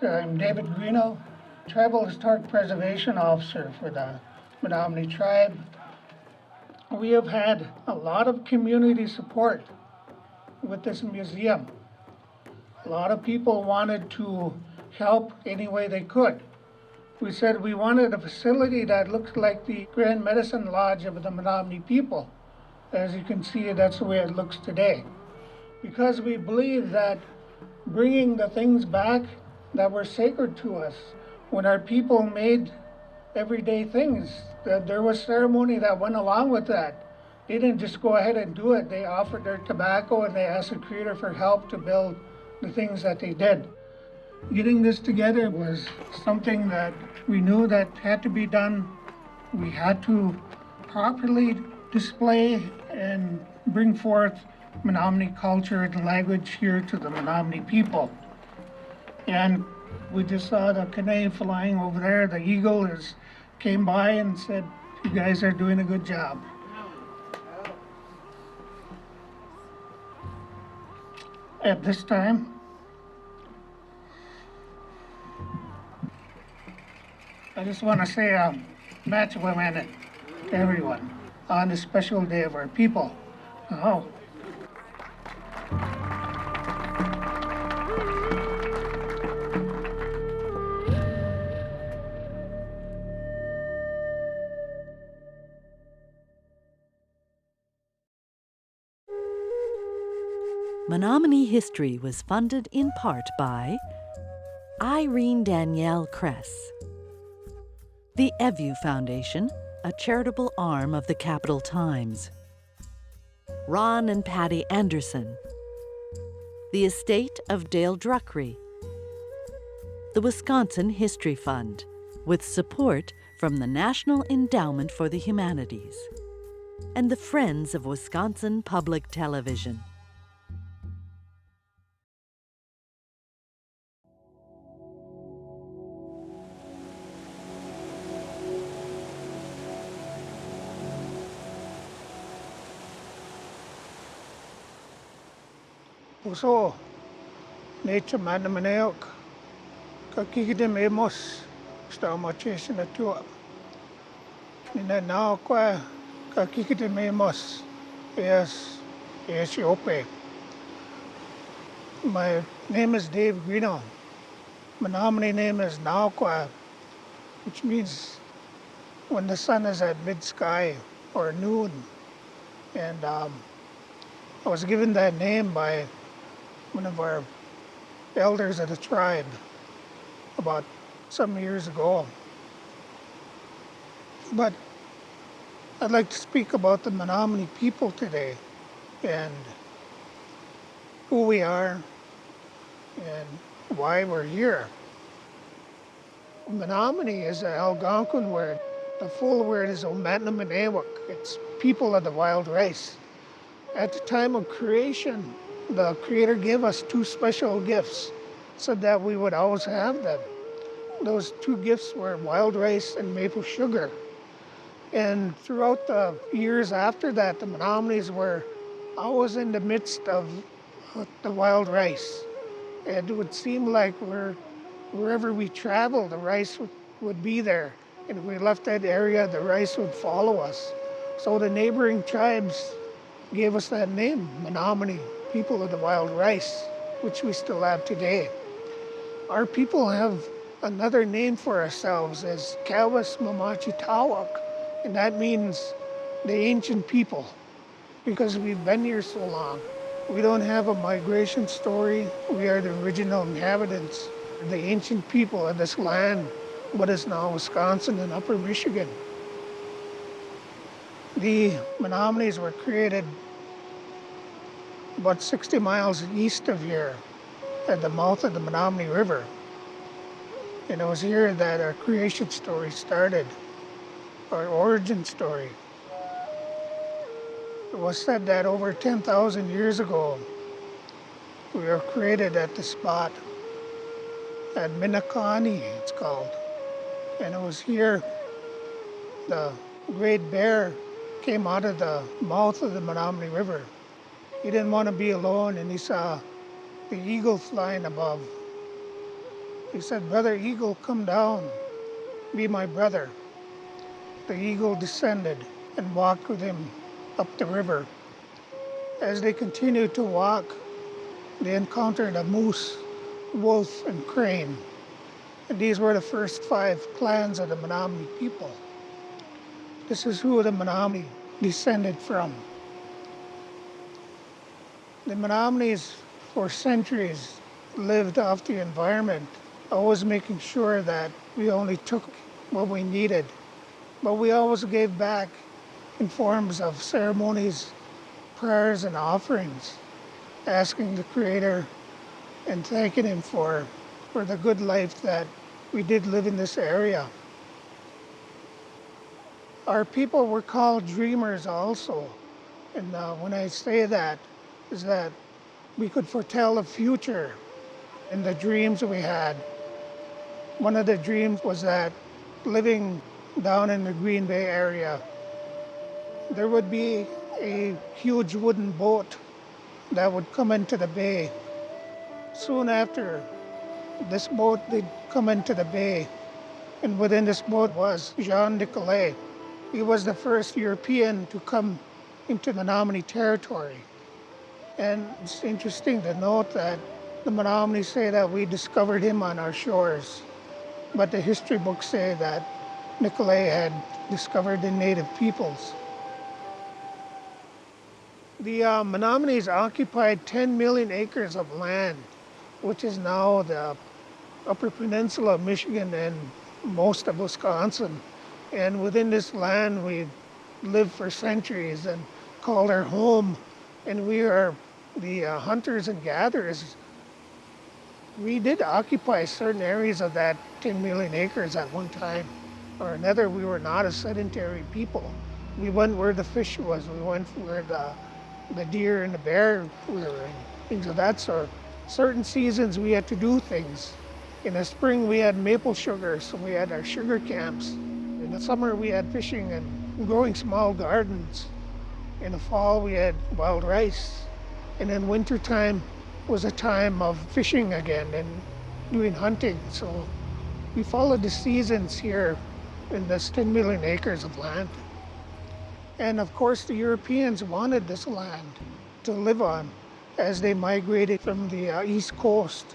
I'm David Greeno, Tribal Historic Preservation Officer for the Menominee Tribe. We have had a lot of community support with this museum. A lot of people wanted to help any way they could. We said we wanted a facility that looks like the Grand Medicine Lodge of the Menominee people. As you can see, that's the way it looks today. Because we believe that bringing the things back that were sacred to us, when our people made everyday things, that there was ceremony that went along with that. They didn't just go ahead and do it. They offered their tobacco and they asked the Creator for help to build the things that they did. Getting this together was something that we knew that had to be done. We had to properly display and bring forth Menominee culture and language here to the Menominee people. And we just saw the Kane flying over there. The eagle came by and said, "You guys are doing a good job." At this time, I just want to say match women to everyone on this special day of our people. Oh. Menominee History was funded in part by Irene Danielle Kress, the Evu Foundation, a charitable arm of the Capital Times, Ron and Patty Anderson, the estate of Dale Druckery, the Wisconsin History Fund, with support from the National Endowment for the Humanities, and the Friends of Wisconsin Public Television. Puso, nature manamaneok, kakikidem emos, staumachesin atua. Nina nao kwa kakikidem emos, yes yope. My name is Dave Greeno. Menominee name is Naokwa, which means when the sun is at mid-sky or noon. And I was given that name by one of our elders of the tribe about some years ago. But I'd like to speak about the Menominee people today and who we are and why we're here. Menominee is an Algonquin word. The full word is Omatnamanewak. It's people of the wild race. At the time of creation, the Creator gave us two special gifts so that we would always have them. Those two gifts were wild rice and maple sugar. And throughout the years after that, the Menominees were always in the midst of the wild rice. It would seem like wherever we traveled, the rice would be there. And if we left that area, the rice would follow us. So the neighboring tribes gave us that name, Menominee, people of the wild rice, which we still have today. Our people have another name for ourselves as Kawas Mamachitawak, and that means the ancient people, because we've been here so long. We don't have a migration story. We are the original inhabitants, the ancient people of this land, what is now Wisconsin and Upper Michigan. The Menominees were created about 60 miles east of here at the mouth of the Menominee River. And it was here that our creation story started, our origin story. It was said that over 10,000 years ago, we were created at the spot at Minakani, it's called. And it was here the Great Bear came out of the mouth of the Menominee River. He didn't want to be alone, and he saw the eagle flying above. He said, "Brother Eagle, come down, be my brother." The eagle descended and walked with him up the river. As they continued to walk, they encountered a moose, wolf, and crane. And these were the first 5 clans of the Menominee people. This is who the Menominee descended from. The Menominees, for centuries, lived off the environment, always making sure that we only took what we needed. But we always gave back in forms of ceremonies, prayers, and offerings, asking the Creator and thanking Him for the good life that we did live in this area. Our people were called dreamers also. And when I say that, is that we could foretell the future in the dreams we had. One of the dreams was that living down in the Green Bay area, there would be a huge wooden boat that would come into the bay. Soon after, this boat did come into the bay, and within this boat was Jean Nicolet. He was the first European to come into Menominee territory. And it's interesting to note that the Menominee say that we discovered him on our shores, but the history books say that Nicolet had discovered the native peoples. The Menominees occupied 10 million acres of land, which is now the Upper Peninsula of Michigan and most of Wisconsin. And within this land, we lived for centuries and called our home. And we are the hunters and gatherers. We did occupy certain areas of that 10 million acres at one time or another. We were not a sedentary people. We went where the fish was. We went where the deer and the bear were and things of that sort. Certain seasons we had to do things. In the spring we had maple sugar, so we had our sugar camps. In the summer we had fishing and growing small gardens. In the fall we had wild rice. And in wintertime was a time of fishing again and doing hunting. So we followed the seasons here in this 10 million acres of land. And of course the Europeans wanted this land to live on as they migrated from the East Coast.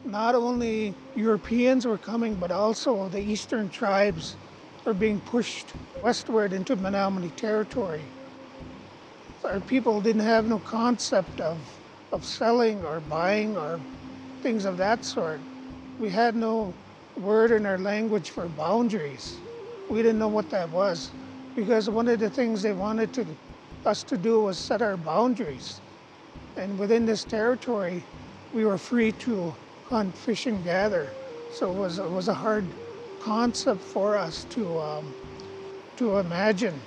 Not only Europeans were coming, but also the eastern tribes were being pushed westward into Menominee territory. Our people didn't have no concept of selling or buying or things of that sort. We had no word in our language for boundaries. We didn't know what that was, because one of the things they wanted us to do was set our boundaries. And within this territory, we were free to hunt, fish, and gather. So it was a hard concept for us to imagine.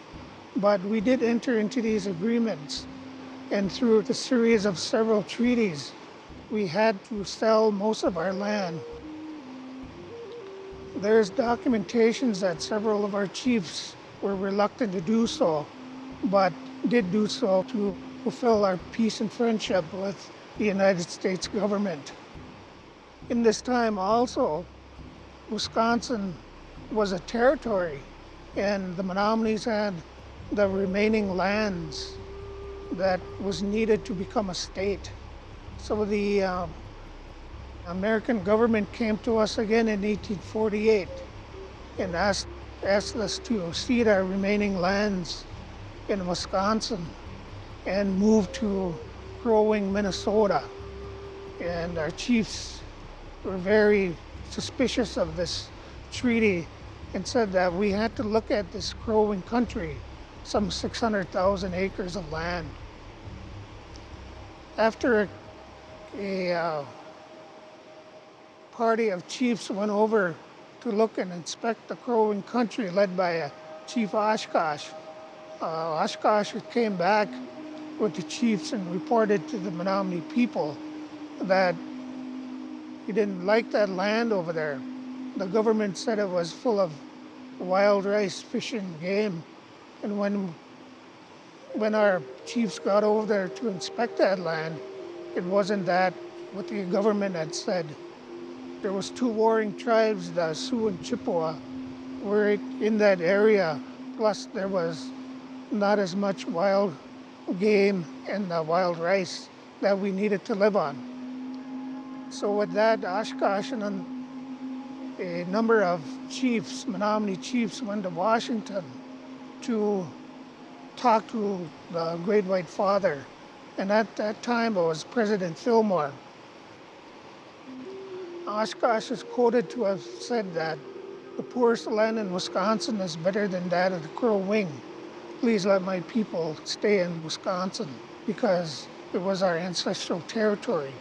But we did enter into these agreements, and through the series of several treaties, we had to sell most of our land. There's documentations that several of our chiefs were reluctant to do so, but did do so to fulfill our peace and friendship with the United States government. In this time also, Wisconsin was a territory, and the Menominees had the remaining lands that was needed to become a state. So the American government came to us again in 1848 and asked us to cede our remaining lands in Wisconsin and move to Crow Wing, Minnesota. And our chiefs were very suspicious of this treaty and said that we had to look at this Crow Wing country, some 600,000 acres of land. After a party of chiefs went over to look and inspect the Crow Wing country led by Chief Oshkosh, Oshkosh came back with the chiefs and reported to the Menominee people that he didn't like that land over there. The government said it was full of wild rice, fish, and game. And when our chiefs got over there to inspect that land, it wasn't that what the government had said. there was two warring tribes, the Sioux and Chippewa, were in that area. Plus there was not as much wild game and wild rice that we needed to live on. So with that, Oshkosh and a number of chiefs, Menominee chiefs, went to Washington to talk to the Great White Father. And at that time, it was President Fillmore. Oshkosh is quoted to have said that the poorest land in Wisconsin is better than that of the Crow Wing. Please let my people stay in Wisconsin, because it was our ancestral territory.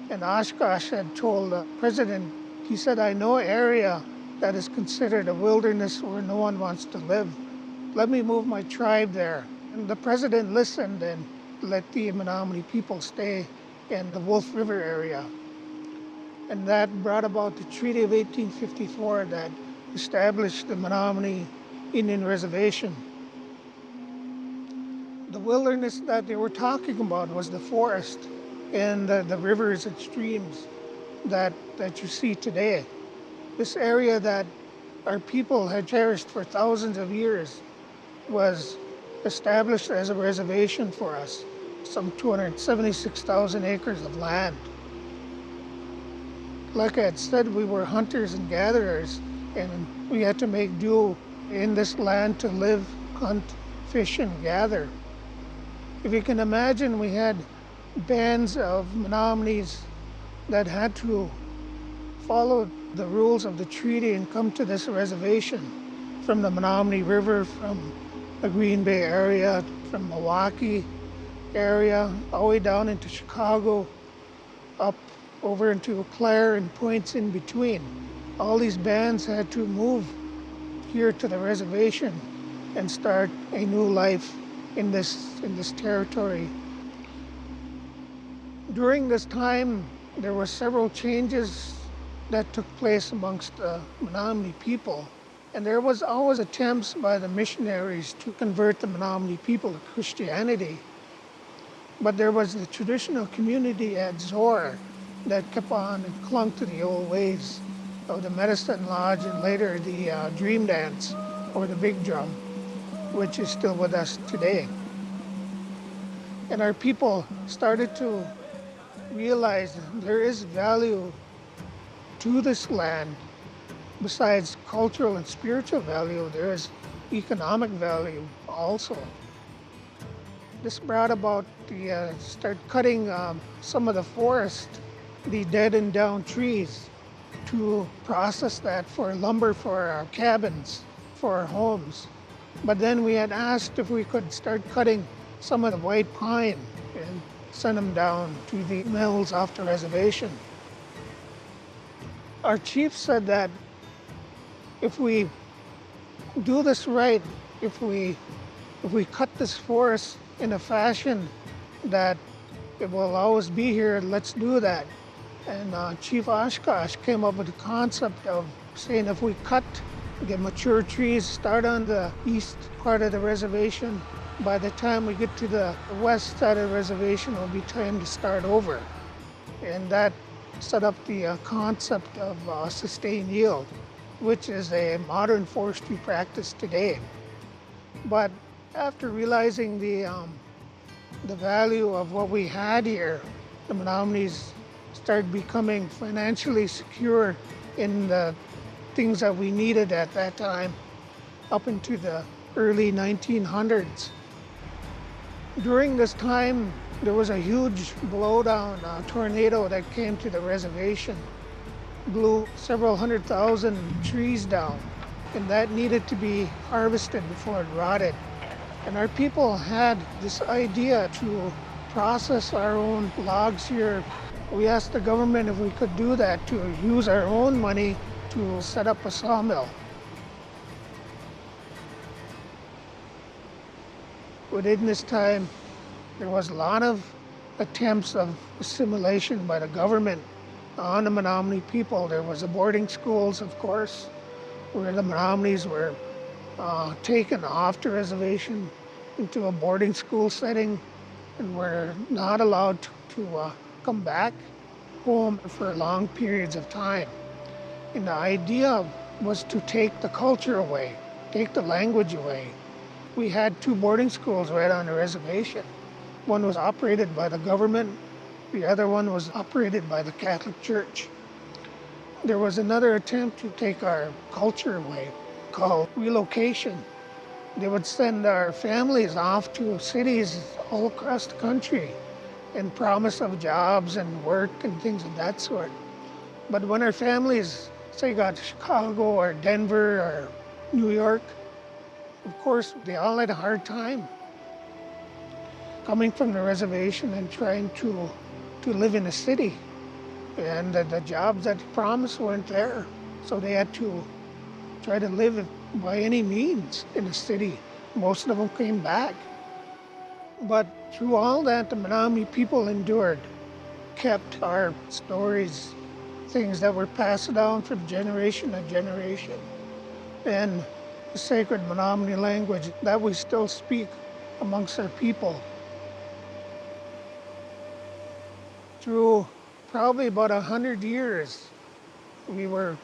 And Oshkosh had told the president, he said, I know an area that is considered a wilderness where no one wants to live. Let me move my tribe there. And the president listened and let the Menominee people stay in the Wolf River area. And that brought about the Treaty of 1854 that established the Menominee Indian Reservation. The wilderness that they were talking about was the forest and the rivers and streams that you see today. This area that our people had cherished for thousands of years was established as a reservation for us, some 276,000 acres of land. Like I had said, we were hunters and gatherers, and we had to make do in this land to live, hunt, fish, and gather. If you can imagine, we had bands of Menominees that had to follow the rules of the treaty and come to this reservation from the Menominee River, from the Green Bay area, from Milwaukee area, all the way down into Chicago, up over into Eau Claire and points in between. All these bands had to move here to the reservation and start a new life in this territory. During this time, there were several changes that took place amongst the Menominee people, and there was always attempts by the missionaries to convert the Menominee people to Christianity. But there was the traditional community at Zor that kept on and clung to the old ways of the Medicine Lodge and later the Dream Dance or the Big Drum, which is still with us today. And our people started to realize there is value to this land. Besides cultural and spiritual value, there is economic value also. This brought about the start cutting some of the forest, the dead and down trees, to process that for lumber for our cabins, for our homes. But then we had asked if we could start cutting some of the white pine and send them down to the mills off the reservation. Our chief said that if we do this right, if we cut this forest in a fashion that it will always be here, let's do that. And Chief Oshkosh came up with the concept of saying if we cut the mature trees, start on the east part of the reservation, by the time we get to the west side of the reservation, it will be time to start over. And that set up the concept of sustained yield, which is a modern forestry practice today. But after realizing the value of what we had here, the Menominees started becoming financially secure in the things that we needed at that time, up into the early 1900s. During this time, there was a huge blowdown, a tornado that came to the reservation, blew several 100,000 trees down, and that needed to be harvested before it rotted. And our people had this idea to process our own logs here. We asked the government if we could do that, to use our own money to set up a sawmill. Within this time, there was a lot of attempts of assimilation by the government on the Menominee people. There was the boarding schools, of course, where the Menominees were taken off the reservation into a boarding school setting and were not allowed to come back. home for long periods of time. And the idea was to take the culture away, take the language away. We had 2 boarding schools right on the reservation. One was operated by the government, the other one was operated by the Catholic Church. There was another attempt to take our culture away called relocation. They would send our families off to cities all across the country and promise of jobs and work and things of that sort. But when our families, say, got to Chicago or Denver or New York, of course, they all had a hard time coming from the reservation and trying to live in a city. And the jobs that promised weren't there. So they had to try to live by any means in the city. Most of them came back. But through all that, the Menominee people endured, kept our stories, things that were passed down from generation to generation. And the sacred Menominee language that we still speak amongst our people. Through probably about 100 years, we were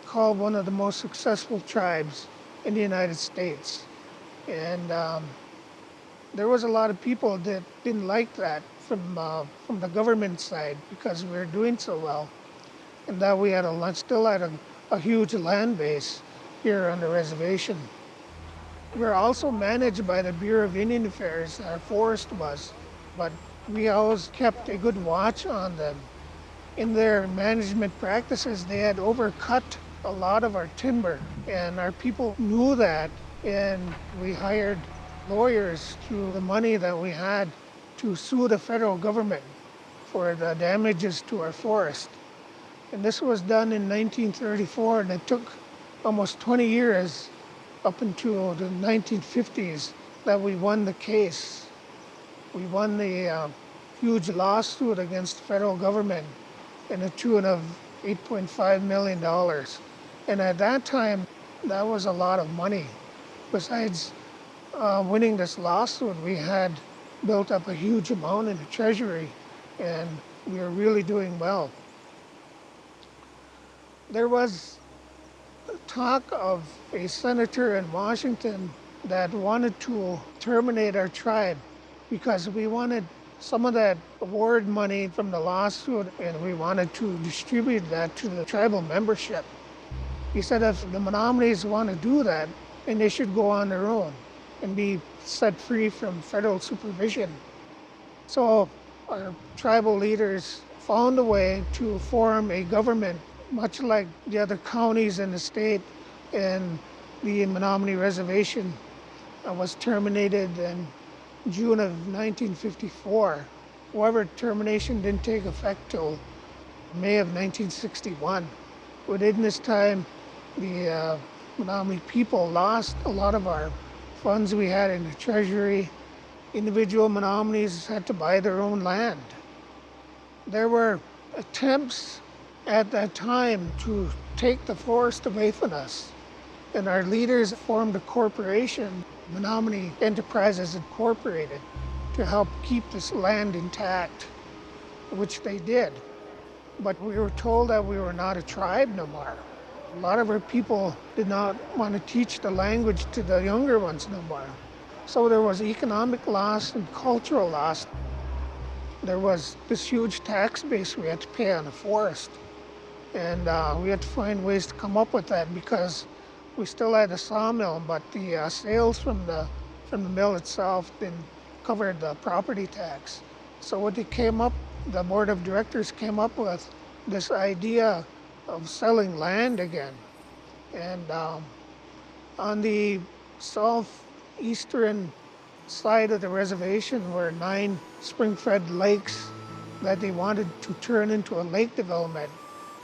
called one of the most successful tribes in the United States. And there was a lot of people that didn't like that from the government side because we were doing so well. And that we still had a huge land base here on the reservation. We're also managed by the Bureau of Indian Affairs, our forest was, but we always kept a good watch on them. In their management practices, they had overcut a lot of our timber, and our people knew that, and we hired lawyers through the money that we had to sue the federal government for the damages to our forest. And this was done in 1934, and it took almost 20 years up until the 1950s that we won the case. We won the huge lawsuit against the federal government in a tune of $8.5 million. And at that time, that was a lot of money. Besides winning this lawsuit, we had built up a huge amount in the treasury, and we were really doing well. There was talk of a senator in Washington that wanted to terminate our tribe because we wanted some of that award money from the lawsuit, and we wanted to distribute that to the tribal membership. He said if the Menominees want to do that, then they should go on their own and be set free from federal supervision. So our tribal leaders found a way to form a government much like the other counties in the state, and the Menominee Reservation was terminated in June of 1954. However, termination didn't take effect till May of 1961. Within this time, the Menominee people lost a lot of our funds we had in the treasury. Individual Menominees had to buy their own land. There were attempts at that time to take the forest away from us, and our leaders formed a corporation, Menominee Enterprises Incorporated, to help keep this land intact, which they did. But we were told that we were not a tribe no more. A lot of our people did not want to teach the language to the younger ones no more. So there was economic loss and cultural loss. There was this huge tax base we had to pay on the forest. And we had to find ways to come up with that because we still had a sawmill, but the sales from the mill itself didn't cover the property tax. So what the board of directors came up with this idea of selling land again. And on the southeastern side of the reservation were 9 spring-fed lakes that they wanted to turn into a lake development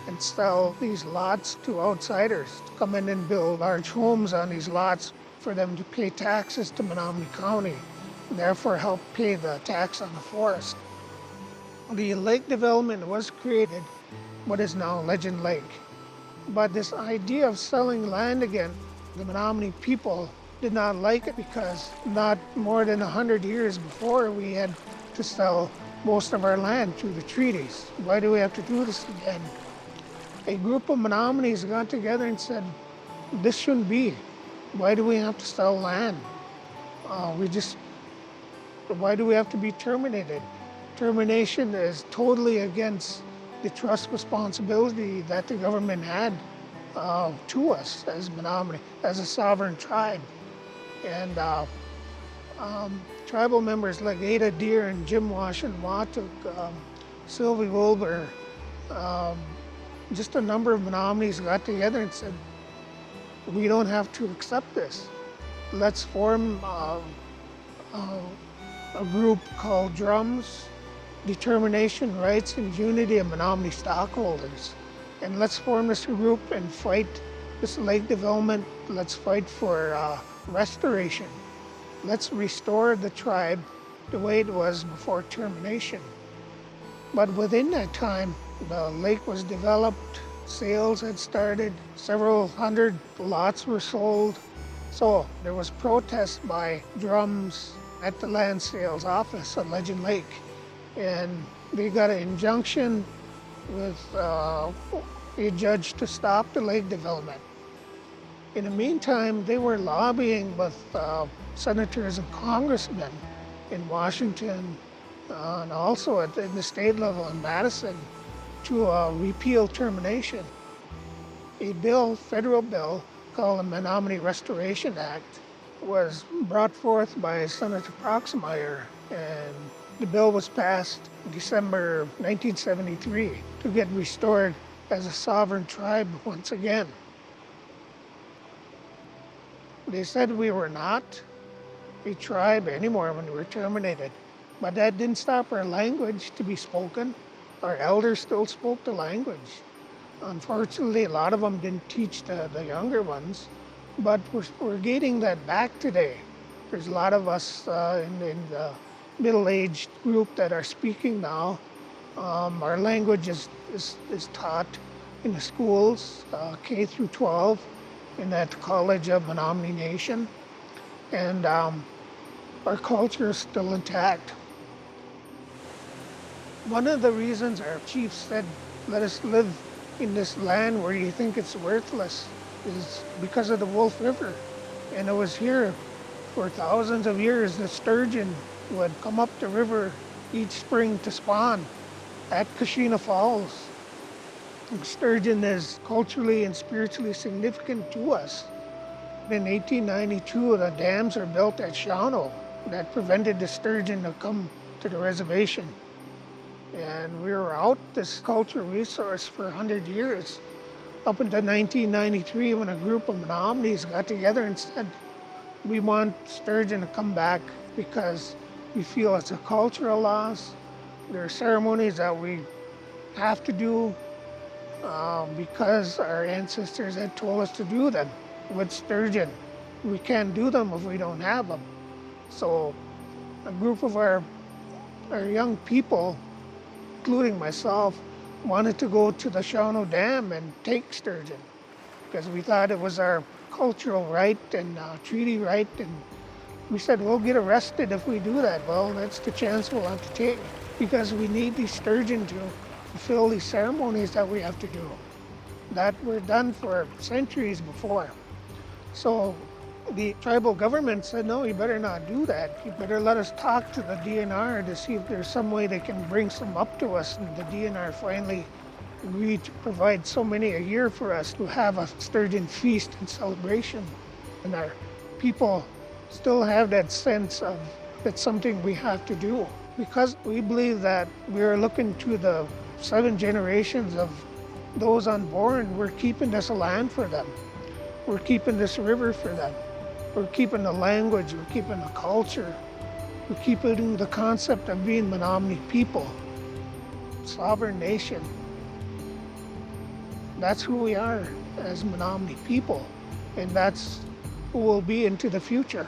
and sell these lots to outsiders to come in and build large homes on these lots for them to pay taxes to Menominee County, and therefore help pay the tax on the forest. The lake development was created, what is now Legend Lake. But this idea of selling land again, the Menominee people did not like it because not more than 100 years before we had to sell most of our land through the treaties. Why do we have to do this again? A group of Menominees got together and said, this shouldn't be. Why do we have to sell land? Why do we have to be terminated? Termination is totally against the trust responsibility that the government had to us as Menominee, as a sovereign tribe. And tribal members like Ada Deer and Jim Washington Watuk, Sylvie Wilbur, just a number of Menominees got together and said, we don't have to accept this. Let's form a group called DRUMS, Determination, Rights, and Unity of Menominee Stockholders. And let's form this group and fight this lake development. Let's fight for restoration. Let's restore the tribe the way it was before termination. But within that time, the lake was developed, sales had started, several hundred lots were sold. So there was protest by DRUMS at the land sales office at Legend Lake. And they got an injunction with a judge to stop the lake development. In the meantime, they were lobbying with senators and congressmen in Washington and also at the state level in Madison to repeal termination. A bill, federal bill, called the Menominee Restoration Act was brought forth by Senator Proxmire, and the bill was passed in December 1973 to get restored as a sovereign tribe once again. They said we were not a tribe anymore when we were terminated, but that didn't stop our language to be spoken. Our elders still spoke the language. Unfortunately, a lot of them didn't teach the younger ones, but we're getting that back today. There's a lot of us in the middle-aged group that are speaking now. Our language is taught in the schools, K through 12, in that College of Menominee Nation, and our culture is still intact. One of the reasons our chiefs said, let us live in this land where you think it's worthless, is because of the Wolf River. And it was here for thousands of years that sturgeon would come up the river each spring to spawn at Kashina Falls. And sturgeon is culturally and spiritually significant to us. In 1892, the dams were built at Shawano that prevented the sturgeon to come to the reservation. And we were out this cultural resource for 100 years, up until 1993 when a group of Menominees got together and said, we want sturgeon to come back because we feel it's a cultural loss. There are ceremonies that we have to do because our ancestors had told us to do them with sturgeon. We can't do them if we don't have them. So a group of our young people, including myself, wanted to go to the Shawano Dam and take sturgeon because we thought it was our cultural right and treaty right, and we said we'll get arrested if we do that. Well, that's the chance we'll have to take because we need these sturgeon to fulfill these ceremonies that we have to do that were done for centuries before. So the tribal government said, no, you better not do that. You better let us talk to the DNR to see if there's some way they can bring some up to us. And the DNR finally agreed to provide so many a year for us to have a sturgeon feast and celebration. And our people still have that sense of that's something we have to do. Because we believe that we are looking to the 7 generations of those unborn, we're keeping this land for them. We're keeping this river for them. We're keeping the language, we're keeping the culture, we're keeping the concept of being Menominee people, sovereign nation. That's who we are as Menominee people, and that's who we'll be into the future.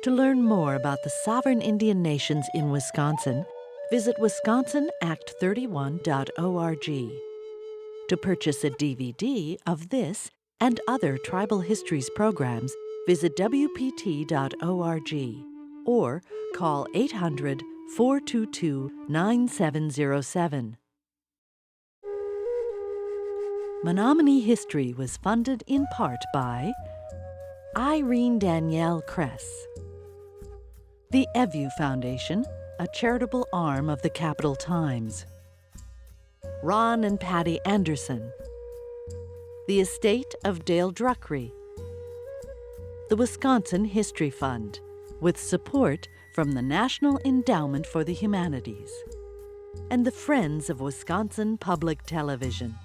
To learn more about the sovereign Indian nations in Wisconsin, visit wisconsinact31.org. To purchase a DVD of this and other Tribal Histories programs, visit wpt.org or call 800-422-9707. Menominee History was funded in part by Irene Danielle Kress, the Evu Foundation, a charitable arm of the Capital Times, Ron and Patty Anderson, the estate of Dale Druckery, the Wisconsin History Fund, with support from the National Endowment for the Humanities, and the Friends of Wisconsin Public Television.